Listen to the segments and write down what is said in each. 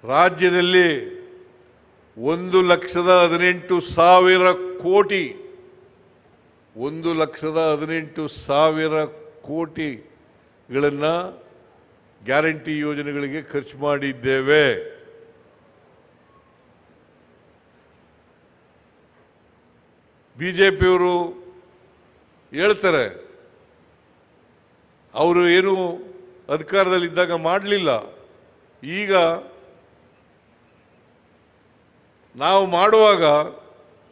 ರಾಜ್ಯದಲ್ಲಿ 1,18,000 ಕೋಟಿ 1,18,000 ಕೋಟಿಗಳನ್ನು ಗ್ಯಾರಂಟಿ ಯೋಜನೆಗಳಿಗೆ ಖರ್ಚು ಮಾಡಿದ್ದೇವೆ. ಬಿಜೆಪಿಯವರು ಹೇಳ್ತಾರೆ ಅವರು ಏನು ಅಧಿಕಾರದಲ್ಲಿದ್ದಾಗ ಮಾಡಲಿಲ್ಲ, ಈಗ ನಾವು ಮಾಡುವಾಗ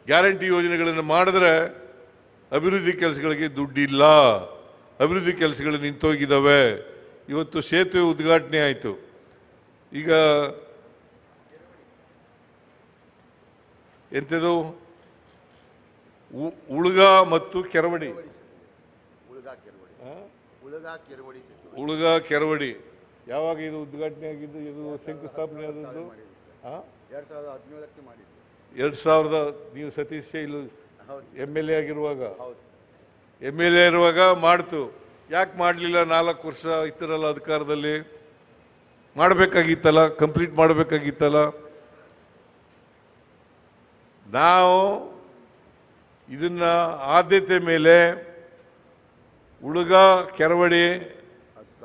ಗ್ಯಾರಂಟಿ ಯೋಜನೆಗಳನ್ನು ಮಾಡಿದ್ರೆ ಅಭಿವೃದ್ಧಿ ಕೆಲಸಗಳಿಗೆ ದುಡ್ಡಿಲ್ಲ, ಅಭಿವೃದ್ಧಿ ಕೆಲಸಗಳು ನಿಂತೋಗಿದ್ದಾವೆ. ಇವತ್ತು ಸೇತುವೆ ಉದ್ಘಾಟನೆ ಆಯಿತು. ಈಗ ಎಂಥದ್ದು ಉಳುಗ ಮತ್ತು ಕೆರವಡಿ, ಉಳುಗ ಕೆರವಡಿ ಯಾವಾಗ ಇದು ಉದ್ಘಾಟನೆ ಆಗಿದ್ದು? ಇದು ಶಂಕುಸ್ಥಾಪನೆ ಆದದ್ದು 2017ಕ್ಕೆ ಮಾಡಿದ್ದು. 2000 ನೀವು ಸತೀಶ್ ಶೈಲು MLA ಆಗಿರುವಾಗ, MLA ಇರುವಾಗ ಮಾಡ್ತು. ಯಾಕೆ ಮಾಡಲಿಲ್ಲ? 4 ವರ್ಷ ಇತ್ತರಲ್ಲ ಅಧಿಕಾರದಲ್ಲಿ, ಮಾಡಬೇಕಾಗಿತ್ತಲ್ಲ, ಕಂಪ್ಲೀಟ್ ಮಾಡಬೇಕಾಗಿತ್ತಲ್ಲ. ನಾವು ಇದನ್ನ ಆದ್ಯತೆ ಮೇಲೆ ಉಳುಗ ಕೆರವಡಿ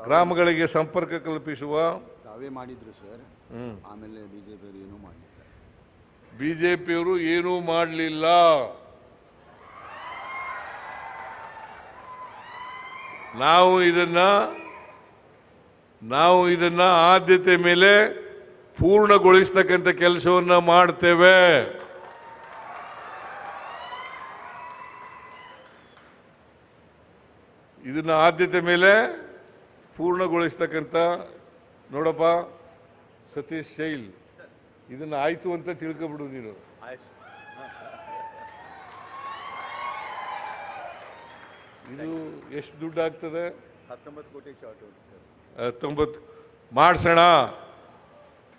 ಗ್ರಾಮಗಳಿಗೆ ಸಂಪರ್ಕ ಕಲ್ಪಿಸುವ ತಾವೇ ಮಾಡಿದ್ರು ಸರ್. ಆಮೇಲೆ ಬಿಜೆಪಿಯವರು ಏನೂ ಮಾಡಲಿಲ್ಲ. ಬಿಜೆಪಿಯವರು ಏನೂ ಮಾಡಲಿಲ್ಲ. ನಾವು ಇದನ್ನ ಆದ್ಯತೆ ಮೇಲೆ ಪೂರ್ಣಗೊಳಿಸ್ತಕ್ಕಂಥ ಕೆಲಸವನ್ನ ಮಾಡ್ತೇವೆ. ಇದನ್ನ ಆದ್ಯತೆ ಮೇಲೆ ಪೂರ್ಣಗೊಳಿಸ್ತಕ್ಕಂಥ, ನೋಡಪ್ಪ ಸತೀಶ್ ಶೈಲ್, ಇದನ್ನ ಆಯ್ತು ಅಂತ ತಿಳ್ಕೊಬಿಡು ನೀನು. ಇದು ಎಷ್ಟು ದುಡ್ಡು ಆಗ್ತದೆ? 19 ಕೋಟಿ ಶಾರ್ಟ್. 19 ಮಾಡ್ಸೋಣ.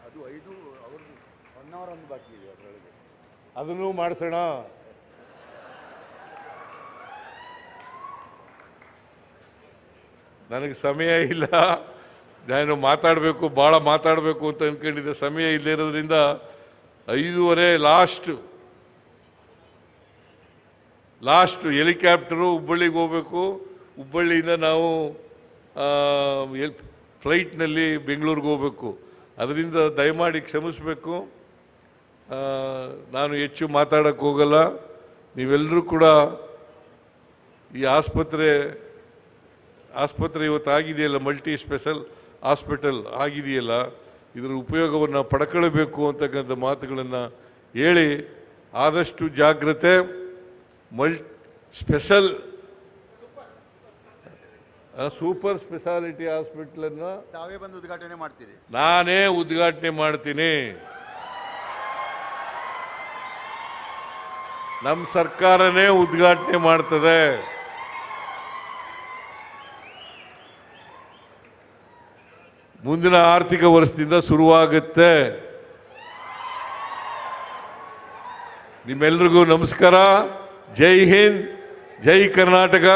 ಅದು 5 ಅವರು 1 ಅವರ್ ಒಂದು ಬಾಕಿ ಇದೆ, ಅದರೊಳಗೆ ಅದನ್ನು ಮಾಡ್ಸೋಣ. ನನಗೆ ಸಮಯ ಇಲ್ಲ, ನಾನು ಮಾತಾಡಬೇಕು, ಭಾಳ ಮಾತಾಡಬೇಕು ಅಂತ ಅಂದ್ಕೊಂಡಿದ್ದೆ. ಸಮಯ ಇಲ್ಲದೇ ಇರೋದ್ರಿಂದ 5:15 ಲಾಸ್ಟ್ ಹೆಲಿಕಾಪ್ಟರು ಹುಬ್ಬಳ್ಳಿಗೆ ಹೋಗಬೇಕು. ಹುಬ್ಬಳ್ಳಿಯಿಂದ ನಾವು ಫ್ಲೈಟ್ನಲ್ಲಿ ಬೆಂಗಳೂರಿಗೆ ಹೋಗಬೇಕು. ಅದರಿಂದ ದಯಮಾಡಿ ಕ್ಷಮಿಸಬೇಕು, ನಾನು ಹೆಚ್ಚು ಮಾತಾಡೋಕ್ಕೆ ಹೋಗಲ್ಲ. ನೀವೆಲ್ಲರೂ ಕೂಡ ಈ ಆಸ್ಪತ್ರೆ ಇವತ್ತು ಆಗಿದೆಯಲ್ಲ, ಮಲ್ಟಿ ಸ್ಪೆಷಲ್ ಹಾಸ್ಪಿಟಲ್ ಆಗಿದೆಯಲ್ಲ, ಇದರ ಉಪಯೋಗವನ್ನು ಪಡ್ಕೊಳ್ಬೇಕು ಅಂತಕ್ಕಂಥ ಮಾತುಗಳನ್ನು ಹೇಳಿ, ಆದಷ್ಟು ಜಾಗ್ರತೆ. ಸೂಪರ್ ಸ್ಪೆಷಾಲಿಟಿ ಹಾಸ್ಪಿಟಲನ್ನು ತಾವೇ ಬಂದು ಉದ್ಘಾಟನೆ ಮಾಡ್ತೀರಿ? ನಾನೇ ಉದ್ಘಾಟನೆ ಮಾಡ್ತೀನಿ. ನಮ್ಮ ಸರ್ಕಾರನೇ ಉದ್ಘಾಟನೆ ಮಾಡ್ತದೆ. ಮುಂದಿನ ಆರ್ಥಿಕ ವರ್ಷದಿಂದ ಶುರುವಾಗುತ್ತೆ. ನಿಮ್ಮೆಲ್ರಿಗೂ ನಮಸ್ಕಾರ. ಜೈ ಹಿಂದ್, ಜೈ ಕರ್ನಾಟಕ.